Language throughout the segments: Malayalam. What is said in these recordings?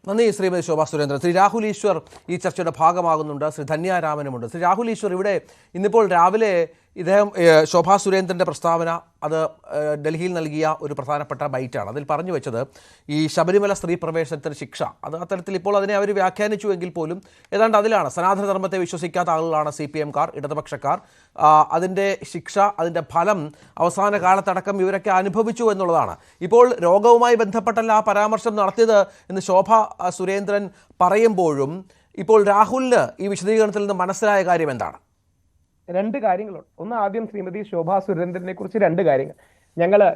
നന്ദി ശ്രീമതി ശോഭാ സുരേന്ദ്രൻ. ശ്രീ രാഹുൽ ഈശ്വർ ഈ ചർച്ചയുടെ ഭാഗമാകുന്നുണ്ട്. ശ്രീ ധന്യാരാമനുമുണ്ട്. ശ്രീ രാഹുൽ ഈശ്വർ, ഇവിടെ ഇന്നിപ്പോൾ രാവിലെ ഇദ്ദേഹം ശോഭാ സുരേന്ദ്രൻ്റെ പ്രസ്താവന അത് ഡൽഹിയിൽ നൽകിയ ഒരു പ്രധാനപ്പെട്ട ബൈറ്റാണ്. അതിൽ പറഞ്ഞു വെച്ചത് ഈ ശബരിമല സ്ത്രീ പ്രവേശനത്തിന് ശിക്ഷ അത് അത്തരത്തിൽ ഇപ്പോൾ അതിനെ അവർ വ്യാഖ്യാനിച്ചു എങ്കിൽ പോലും ഏതാണ്ട് അതിലാണ് സനാതന ധർമ്മത്തെ വിശ്വസിക്കാത്ത ആളുകളാണ് CPM-കാർ, ഇടതുപക്ഷക്കാർ. അതിൻ്റെ ശിക്ഷ, അതിൻ്റെ ഫലം അവസാന കാലത്തടക്കം ഇവരൊക്കെ അനുഭവിച്ചു എന്നുള്ളതാണ്. ഇപ്പോൾ രോഗവുമായി ബന്ധപ്പെട്ടല്ല ആ പരാമർശം നടത്തിയത് എന്ന് ശോഭാ സുരേന്ദ്രൻ പറയുമ്പോഴും ഇപ്പോൾ രാഹുലിന് ഈ വിശദീകരണത്തിൽ നിന്ന് മനസ്സിലായ കാര്യം എന്താണ്? രണ്ട് കാര്യങ്ങളുണ്ട്. ഒന്ന്, ആദ്യം ശ്രീമതി ശോഭാ സുരേന്ദ്രനെ കുറിച്ച് രണ്ട് കാര്യങ്ങൾ.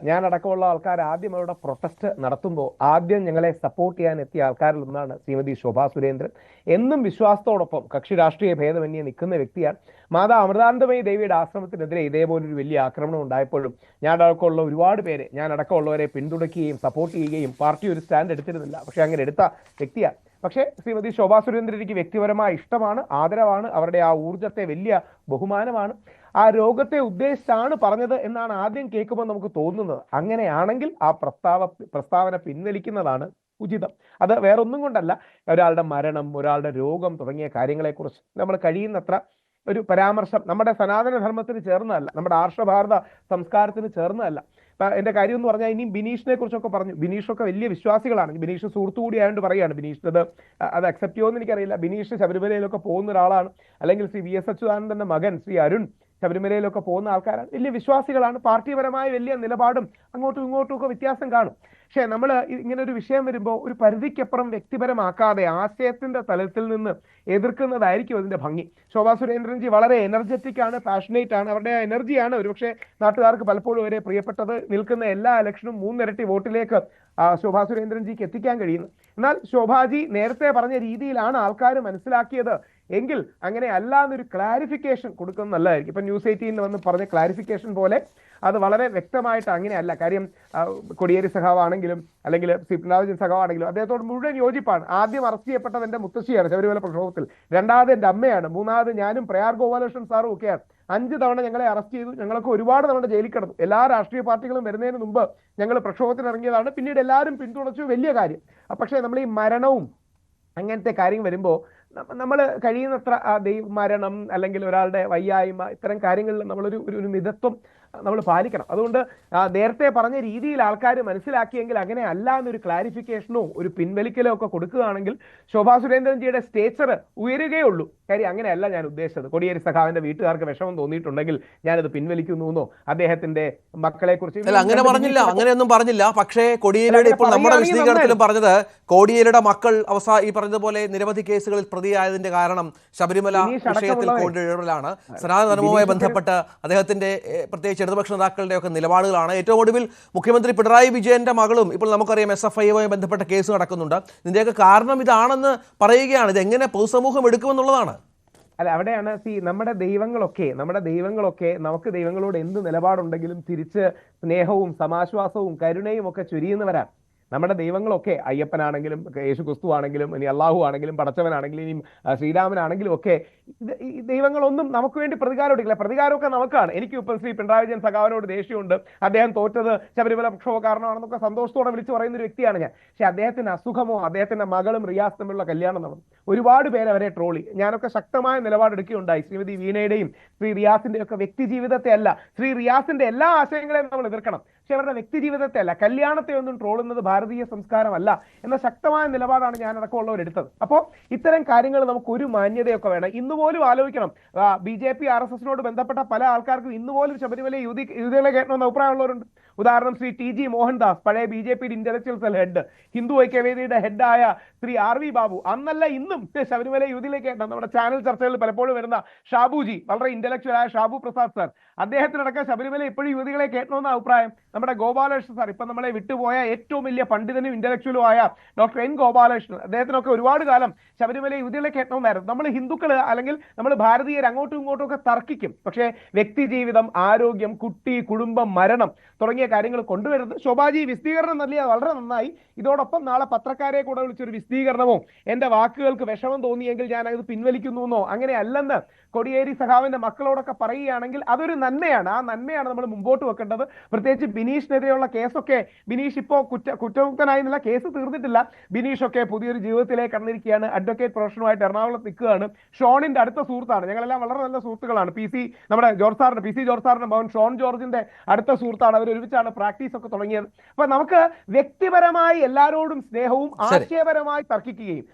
ഞാൻ അടക്കമുള്ള ആൾക്കാർ ആദ്യം അവരുടെ പ്രൊട്ടസ്റ്റ് നടത്തുമ്പോൾ ആദ്യം ഞങ്ങളെ സപ്പോർട്ട് ചെയ്യാൻ എത്തിയ ആൾക്കാരിൽ ഒന്നാണ് ശ്രീമതി ശോഭാ സുരേന്ദ്രൻ. എന്നും വിശ്വാസത്തോടൊപ്പം കക്ഷി രാഷ്ട്രീയ ഭേദമന്യേ നിൽക്കുന്ന വ്യക്തിയാണ്. മാതാ അമൃതാനന്ദമയി ദേവിയുടെ ആശ്രമത്തിനെതിരെ ഇതേപോലൊരു വലിയ ആക്രമണം ഉണ്ടായപ്പോഴും ഞാൻ അടക്കമുള്ള ഒരുപാട് പേരെ, ഞാൻ അടക്കമുള്ളവരെ പിന്തുണയ്ക്കുകയും സപ്പോർട്ട് ചെയ്യുകയും പാർട്ടി ഒരു സ്റ്റാൻഡ് എടുത്തിരുന്നില്ല. പക്ഷെ അങ്ങനെ എടുത്ത വ്യക്തിയാണ്. പക്ഷേ ശ്രീമതി ശോഭാ സുരേന്ദ്രൻ എനിക്ക് വ്യക്തിപരമായ ഇഷ്ടമാണ്, ആദരവാണ്. അവരുടെ ആ ഊർജ്ജത്തെ വലിയ ബഹുമാനമാണ്. ആ രോഗത്തെ ഉദ്ദേശിച്ചാണ് പറഞ്ഞത് എന്നാണ് ആദ്യം കേൾക്കുമ്പോൾ നമുക്ക് തോന്നുന്നത്. അങ്ങനെയാണെങ്കിൽ ആ പ്രസ്താവന പിൻവലിക്കുന്നതാണ് ഉചിതം. അത് വേറൊന്നും കൊണ്ടല്ല, ഒരാളുടെ മരണം, ഒരാളുടെ രോഗം തുടങ്ങിയ കാര്യങ്ങളെക്കുറിച്ച് നമ്മൾ കഴിയുന്നത്ര ഒരു പരാമർശം നമ്മുടെ സനാതന ധർമ്മത്തിന് ചേർന്നതല്ല, നമ്മുടെ ആർഷഭാരത സംസ്കാരത്തിന് ചേർന്നതല്ല. എന്റെ കാര്യം എന്ന് പറഞ്ഞാൽ, ഇനി ബിനീഷിനെ കുറിച്ചൊക്കെ പറഞ്ഞു. ബിനീഷൊക്കെ വലിയ വിശ്വാസികളാണ്. ബിനീഷ് സുഹൃത്തു കൂടി ആയതുകൊണ്ട് പറയുകയാണ്. ബിനീഷ് അത് അക്സെപ്റ്റ് ചെയ്യുമെന്ന് എനിക്കറിയില്ല. ബിനീഷ് ശബരിമലയിലൊക്കെ പോകുന്ന ഒരാളാണ്. അല്ലെങ്കിൽ ശ്രീ VS അച്യുതാനന്ദന്റെ മകൻ ശ്രീ അരുൺ ശബരിമലയിലൊക്കെ പോകുന്ന ആൾക്കാരാണ്. വലിയ വിശ്വാസികളാണ്. പാർട്ടിപരമായ വലിയ നിലപാടും അങ്ങോട്ടും ഇങ്ങോട്ടും ഒക്കെ വ്യത്യാസം കാണും. പക്ഷെ നമ്മൾ ഇങ്ങനെ ഒരു വിഷയം വരുമ്പോൾ ഒരു പരിധിക്കപ്പുറം വ്യക്തിപരമാക്കാതെ ആശയത്തിന്റെ തലത്തിൽ നിന്ന് എതിർക്കുന്നതായിരിക്കും അതിന്റെ ഭംഗി. ശോഭാ സുരേന്ദ്രൻജി വളരെ എനർജറ്റിക് ആണ്, പാഷനേറ്റ് ആണ്. അവരുടെ എനർജിയാണ് ഒരുപക്ഷെ നാട്ടുകാർക്ക് പലപ്പോഴും വരെ പ്രിയപ്പെട്ടത്. നിൽക്കുന്ന എല്ലാ ഇലക്ഷനും 3 ഇരട്ടി വോട്ടിലേക്ക് ശോഭാ സുരേന്ദ്രൻജിക്ക് എത്തിക്കാൻ കഴിയുന്നു. എന്നാൽ ശോഭാജി നേരത്തെ പറഞ്ഞ രീതിയിലാണ് ആൾക്കാർ മനസ്സിലാക്കിയത് എങ്കിൽ അങ്ങനെ അല്ല എന്നൊരു ക്ലാരിഫിക്കേഷൻ കൊടുക്കുന്നത് നല്ലതായിരിക്കും. ഇപ്പൊ News 18 വന്ന് പറഞ്ഞ ക്ലാരിഫിക്കേഷൻ പോലെ അത് വളരെ വ്യക്തമായിട്ട് അങ്ങനെയല്ല. കാര്യം കൊടിയേരി സഖാവാണെങ്കിലും അല്ലെങ്കിൽ സി പിണറായി സഖാവാണെങ്കിലും അദ്ദേഹത്തോട് മുഴുവൻ യോജിപ്പാണ്. ആദ്യം അറസ്റ്റ് ചെയ്യപ്പെട്ടത് എന്റെ മുത്തശ്ശിയാണ് ശബരിമല പ്രക്ഷോഭത്തിൽ, രണ്ടാമത് എന്റെ അമ്മയാണ്, മൂന്നാമത് ഞാനും പ്രയാർ ഗോപാലകൃഷ്ണൻ സാറും ഒക്കെയാണ്. 5 തവണ ഞങ്ങളെ അറസ്റ്റ് ചെയ്തു. ഞങ്ങളൊക്കെ ഒരുപാട് തവണ ജയിലിൽ കിടന്നു. എല്ലാ രാഷ്ട്രീയ പാർട്ടികളും വരുന്നതിന് മുമ്പ് ഞങ്ങൾ പ്രക്ഷോഭത്തിന് ഇറങ്ങിയതാണ്. പിന്നീട് എല്ലാവരും പിന്തുണച്ചു, വലിയ കാര്യം. പക്ഷേ നമ്മൾ ഈ മരണവും അങ്ങനത്തെ കാര്യം വരുമ്പോൾ നമ്മൾ കഴിയുന്നത്ര മരണം അല്ലെങ്കിൽ ഒരാളുടെ വയ്യായ്മ ഇത്തരം കാര്യങ്ങളിൽ നമ്മളൊരു മിതത്വം നമ്മൾ പാലിക്കണം. അതുകൊണ്ട് നേരത്തെ പറഞ്ഞ രീതിയിൽ ആൾക്കാർ മനസ്സിലാക്കിയെങ്കിൽ അങ്ങനെ അല്ല എന്നൊരു ക്ലാരിഫിക്കേഷനോ ഒരു പിൻവലിക്കലോ ഒക്കെ കൊടുക്കുകയാണെങ്കിൽ ശോഭാ സുരേന്ദ്രൻജിയുടെ സ്റ്റേച്ചർ ഉയരുകയുള്ളൂ. കാര്യം അങ്ങനെയല്ല ഞാൻ ഉദ്ദേശിച്ചത്. കൊടിയേരി സഖാവിന്റെ വീട്ടുകാർക്ക് വിഷമം തോന്നിയിട്ടുണ്ടെങ്കിൽ ഞാനത് പിൻവലിക്കുന്നു, അദ്ദേഹത്തിന്റെ മക്കളെ കുറിച്ച് അങ്ങനെ പറഞ്ഞില്ല, അങ്ങനെയൊന്നും പറഞ്ഞില്ല. പക്ഷേ കോടിയേരിയുടെ ഇപ്പോൾ നമ്മുടെ വിശദീകരണത്തിലും പറഞ്ഞത് കോടിയേരിയുടെ മക്കൾ ഈ പറഞ്ഞതുപോലെ നിരവധി കേസുകളിൽ പ്രതിയായതിന്റെ കാരണം ശബരിമല വിഷയത്തിൽ ഇടപെടലാണ്. സനാതന ധർമ്മവുമായി ബന്ധപ്പെട്ട് അദ്ദേഹത്തിന്റെ പ്രത്യേകിച്ച് ഇടതുപക്ഷ നേതാക്കളുടെ ഒക്കെ നിലപാടുകളാണ്. ഏറ്റവും ഒടുവിൽ മുഖ്യമന്ത്രി പിണറായി വിജയന്റെ മകളും ഇപ്പോൾ നമുക്കറിയാം SFIയുമായി ബന്ധപ്പെട്ട കേസ് നടക്കുന്നുണ്ട്. ഇതിന്റെയൊക്കെ കാരണം ഇതാണെന്ന് പറയുകയാണ്. ഇത് എങ്ങനെ പൊതുസമൂഹം എടുക്കുമെന്നുള്ളതാണ്. അല്ല, അവിടെയാണ് നമ്മുടെ ദൈവങ്ങളൊക്കെ നമുക്ക് ദൈവങ്ങളോട് എന്ത് നിലപാടുണ്ടെങ്കിലും തിരിച്ച് സ്നേഹവും സമാശ്വാസവും കരുണയും ഒക്കെ ചൊരിയുന്നവരാണ്. നമ്മുടെ ദൈവങ്ങളൊക്കെ അയ്യപ്പനാണെങ്കിലും യേശു ക്രിസ്തു ആണെങ്കിലും ഇനി അള്ളാഹു ആണെങ്കിലും പടച്ചവനാണെങ്കിലും ഇനി ശ്രീരാമനാണെങ്കിലും ഒക്കെ ദൈവങ്ങളൊന്നും നമുക്ക് വേണ്ടി പ്രതികാരം എടുക്കില്ല. പ്രതികാരമൊക്കെ നമുക്കാണ്. എനിക്ക് ഇപ്പം ശ്രീ പിണറായി വിജയൻ സഖാവിനോട് ദേഷ്യമുണ്ട്. അദ്ദേഹം തോറ്റത് ശബരിമല പ്രക്ഷോഭ കാരണമാണെന്നൊക്കെ സന്തോഷത്തോടെ വിളിച്ചു പറയുന്ന ഒരു വ്യക്തിയാണ് ഞാൻ. പക്ഷെ അദ്ദേഹത്തിന് അസുഖമോ അദ്ദേഹത്തിന്റെ മകളും റിയാസ് തമ്മിലുള്ള കല്യാണം നടന്നു. ഒരുപാട് പേര് അവരെ ട്രോളി. ഞാനൊക്കെ ശക്തമായ നിലപാടെടുക്കുകയുണ്ടായി. ശ്രീമതി വീണയുടെയും ശ്രീ റിയാസിന്റെയും ഒക്കെ വ്യക്തി ജീവിതത്തെ അല്ല, ശ്രീ റിയാസിന്റെ എല്ലാ ആശയങ്ങളെയും നമ്മൾ എതിർക്കണം. പക്ഷെ അവരുടെ വ്യക്തി ജീവിതത്തെ അല്ല, കല്യാണത്തെ ഒന്നും ട്രോളുന്നത് ഭാരതീയ സംസ്കാരമല്ല എന്ന ശക്തമായ നിലപാടാണ് ഞാൻ അടക്കമുള്ളവരെടുത്തത്. അപ്പോൾ ഇത്തരം കാര്യങ്ങൾ നമുക്ക് ഒരു മാന്യതയൊക്കെ വേണം. ഇന്നുപോലും ആലോചിക്കണം, BJP RSSനോട് ബന്ധപ്പെട്ട പല ആൾക്കാർക്കും ഇന്നുപോലും ശബരിമല യുവതികളെ കേട്ടണമെന്ന് അഭിപ്രായമുള്ളവരുണ്ട്. ഉദാഹരണം ശ്രീ TG മോഹൻദാസ്, പഴയ BJP intellectual cell head, Hindu ഐക്യവേദിയുടെ ഹെഡായ ശ്രീ RV ബാബു, അന്നല്ല ഇന്നും ശബരിമല യുവതിയിലേക്ക് കേട്ട നമ്മുടെ ചാനൽ ചർച്ചകളിൽ പലപ്പോഴും വരുന്ന ഷാബുജി, വളരെ ഇന്റലക്ച്വൽ ആയ ഷാബു പ്രസാദ് സാർ, അദ്ദേഹത്തിനടക്കം ശബരിമല ഇപ്പോഴും യുവതികളെ കേട്ടണമെന്ന അഭിപ്രായം. നമ്മുടെ ഗോപാലകൃഷ്ണൻ സാർ, ഇപ്പൊ നമ്മളെ വിട്ടുപോയ ഏറ്റവും വലിയ പണ്ഡിതനും ഇന്റലക്ച്വലും ആയ ഡോക്ടർ N ഗോപാലകൃഷ്ണൻ, അദ്ദേഹത്തിനൊക്കെ ഒരുപാട് കാലം ശബരിമല യുവതികളെ കേട്ടണമെന്നായിരുന്നു. നമ്മൾ ഹിന്ദുക്കള് അല്ലെങ്കിൽ നമ്മൾ ഭാരതീയർ അങ്ങോട്ടും ഇങ്ങോട്ടും ഒക്കെ തർക്കിക്കും. പക്ഷേ വ്യക്തി ജീവിതം, ആരോഗ്യം, കുട്ടി, കുടുംബം, മരണം തുടങ്ങിയ തുടങ്ങിയ കാര്യങ്ങൾ കൊണ്ടുവരുന്നത്. ശോഭാജി വിശദീകരണം നൽകിയത് വളരെ നന്നായി. ഇതോടൊപ്പം നാളെ പത്രക്കാരെ കൂടെ വിളിച്ചൊരു വിശദീകരണമോ എന്റെ വാക്കുകൾക്ക് വിഷമം തോന്നിയെങ്കിൽ ഞാൻ അത് പിൻവലിക്കുന്നു എന്നോ അങ്ങനെ അല്ലെന്ന് കോടിയേരി സഖാവിന്റെ മക്കളോടൊക്കെ പറയുകയാണെങ്കിൽ അതൊരു നന്മയാണ്. ആ നന്മയാണ് നമ്മൾ മുമ്പോട്ട് വെക്കേണ്ടത്. പ്രത്യേകിച്ച് ബിനീഷിനെതിരെയുള്ള കേസൊക്കെ, ബിനീഷ് ഇപ്പോൾ കുറ്റമുക്തനായി എന്നുള്ള കേസ് തീർന്നിട്ടില്ല. ബിനീഷൊക്കെ പുതിയൊരു ജീവിതത്തിലേക്ക് കടന്നിരിക്കുകയാണ്. അഡ്വക്കേറ്റ് പ്രൊഫഷനുമായിട്ട് എറണാകുളത്ത് നിൽക്കുകയാണ്. ഷോണിന്റെ അടുത്ത സുഹൃത്താണ്. ഞങ്ങളെല്ലാം വളരെ നല്ല സുഹൃത്തുക്കളാണ്. നമ്മുടെ പി സി ജോർജ് സാറിന്റെ മകൻ ഷോൺ ജോർജിന്റെ അടുത്ത സുഹൃത്താണ്. അവർ ഒരുമിച്ചാണ് പ്രാക്ടീസ് ഒക്കെ തുടങ്ങിയത്. അപ്പൊ നമുക്ക് വ്യക്തിപരമായി എല്ലാവരോടും സ്നേഹവും ആശയപരമായി തർക്കിക്കുകയും